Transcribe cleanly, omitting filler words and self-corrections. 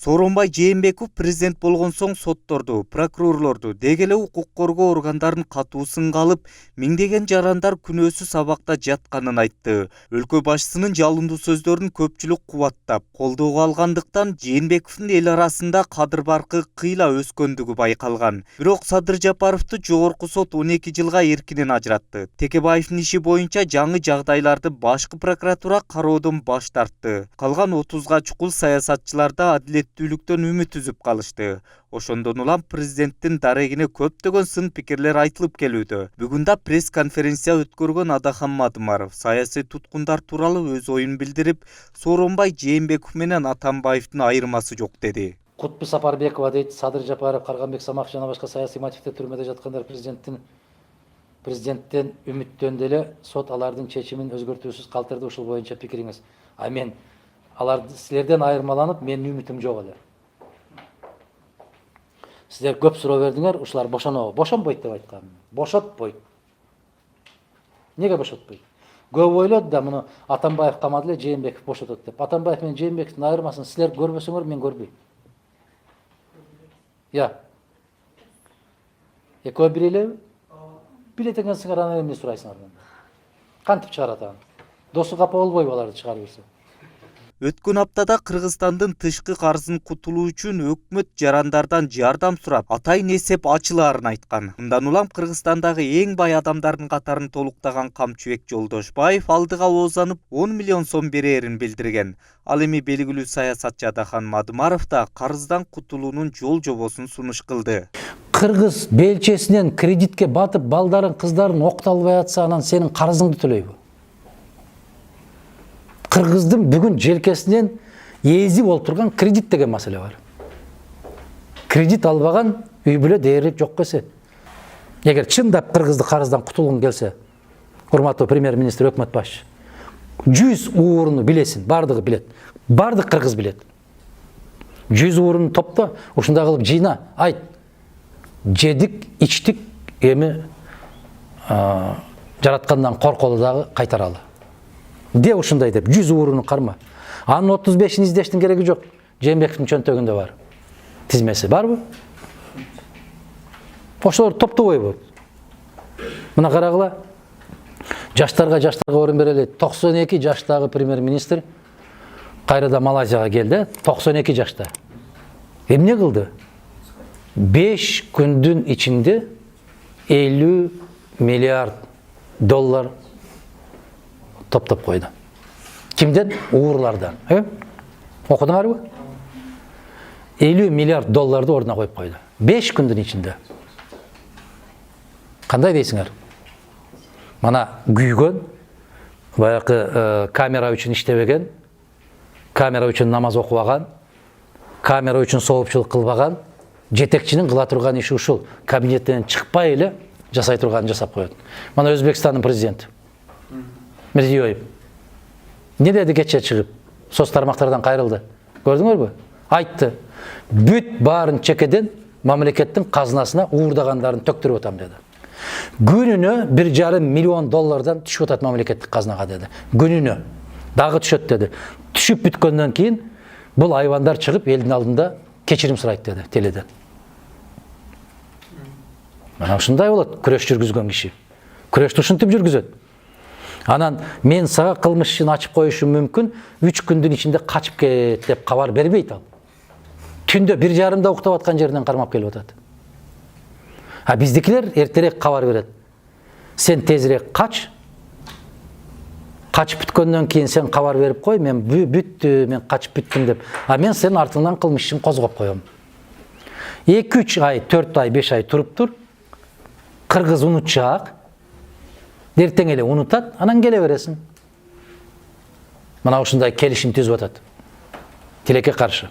Сооронбай Жээнбеков президент болгон соң сотторду, прокурорлорду, деги эле укук коргоо органдарын катуу сынга алып, миңдеген жарандар күнөөсүз абакта жатканын айтты. Өлкө башчысынын жалындуу сөздөрүн көпчүлүк кубаттап, колдоого алгандыктан Жээнбековдун эл арасында кадыр баркы кыйла өскөндүгү байкалган. Бирок Садыр Жапаровду жогорку сот 12 жылга эркинен ажыратты. Текебаевдин иши боюнча жаңы жагдайларды башкы прокуратура кароодон баш тартты. Калган 30га чукул саясатчыларда адилеттүүлүктөн үмүт үзүп калышты. Ошондон улам президенттин дарегине көптөгөн сын пикирлер айтылып келүүдө. Бүгүн да пресс-конференция өткөргөн Адахан Мадымаров саясий туткундар тууралуу өз оюн билдирип, Сооронбай Жээнбеков менен Атамбаевдин айырмасы жок деди. Кутбу Сапарбекова дейт, Садыр Жапаров, Карганбек Саматов жана башка саясий мотивде түрмөдө жаткандар президенттен үмүттөндү эле сот алардын чечимин өзгөртүүсүз калтырды. Ушул боюнча пикириңиз? Мен алар силерден айырмаланып, менин үмүтүм жок эле. Сиздер көп суроо бердиңер, ушулар бошонобу? Бошонбойт деп айткам. Бошотпойт. Неге бошотпойт? Көп ойлоду да, муну Атамбаев камады эле, Жээнбеков бошотот деп. Атамбаев менен Жээнбековдун айырмасын силер көрбөсөңөр, мен көрбөйм. Экөө бири элеби? Билет экенсиңер, анан эмне сурайсыңар менен? Кантип чыгарат аны? Досу капа болбойбу аларды чыгарып берсе? Өткөн аптада Кыргызстандын тышкы карызын кутулуу үчүн өкмөт жарандардан жардам сурап, атайын эсеп ачылаарын айткан. Мындан улам Кыргызстандагы эң бай адамдардын катарын толуктаган Камчыбек Жолдошбаев алдыга оозанып 10 миллион сом берерин билдирген. Ал эми белгилүү саясатчы Адахан Мадымаров да карыздан кутулуунун жол жобосун сунуш кылды. Кыргыз белчесинен кредитке батып, балдарын, кыздарын окталбай атса, анан сенин карызыңды төлөйбү? Кыргыздын бүгүн желкесинен езип олтурган кредит деген маселе бар. Кредит албаган үй бүлө дээрлик жок эсе. Эгер чындап кыргызды карыздан кутулгун келсе, урматтуу премьер-министр, өкмөт башчы, 100 ууруну билесин, бардыгы билет. Бардык кыргыз билет. 100 ууруну топто, ушундай кылып жыйна, айт. Жедик, ичтик, эми жараткандан корколу дагы кайтаралы. Де ушундай деп 100 ууруну карма. Анын 35-ин издештин кереги жок. Жээнбековдун чөнтөгүндө бар. Тизмеси барбы? Ошолор топтобойбу? Мына карагыла. Жаштарга орун берели. 92 жаштагы премьер-министр кайрада Малайзияга келди. 92 жашта. Эмне кылды? 5 күндүн ичинде 50 миллиард доллар топтоп койду. Кимден? Уурлардан. Окудуңарбы? 50 миллиард долларды ордуна коюп койду. 5 күндүн ичинде. Кандай дейсиңер? Мана күйгөн, баягы камера үчүн иштебеген, камера үчүн намаз окубаган, камера үчүн соопчулук кылбаган, жетекчинин кыла турган иши ушул. Кабинеттен чыкпай эле жасай турганын жасап коет. Мана Өзбекстандын президенти Мирзиёев не деди кече чыгып? Соц тармактардан кайрылды. Көрдүңөрбү? Айтты. Бүт баарын чекеден мамлекеттин казынасына уурдагандарын төктүрүп атам деди. Күнүнө 1,5 миллион доллардан түшүп атат мамлекеттик казынага деди. Күнүнө дагы түшөт деди. Түшүп бүткөндөн кийин бул айвандар чыгып элдин алдында кечирим сурайт деди теледен. Мана ушундай болот күрөш жүргүзгөн киши. Күрөштү ушинтип жүргүзөт. Анан мен сага кылмыш ишин ачып коюшум мүмкүн, 3 күндүн ичинде качып кет деп кабар бербейт ал. Түндө 1,5-да уктап аткан жеринен кармап келип атат. Биздикилер эртерээк кабар берет. Сен тезирээк кач. Качып бүткөндөн кийин сен кабар берип кой, мен бүттү, мен качып бүттүм деп. Мен сенин артыңдан кылмыш ишин козгоп коем. 2-3 ай, 4 ай, 5 ай туруп тур. Кыргыз унутчаак. Эртең эле унутат, анан келе бересиң. Мына ушундай келишим түзүп атат. Тилекке каршы.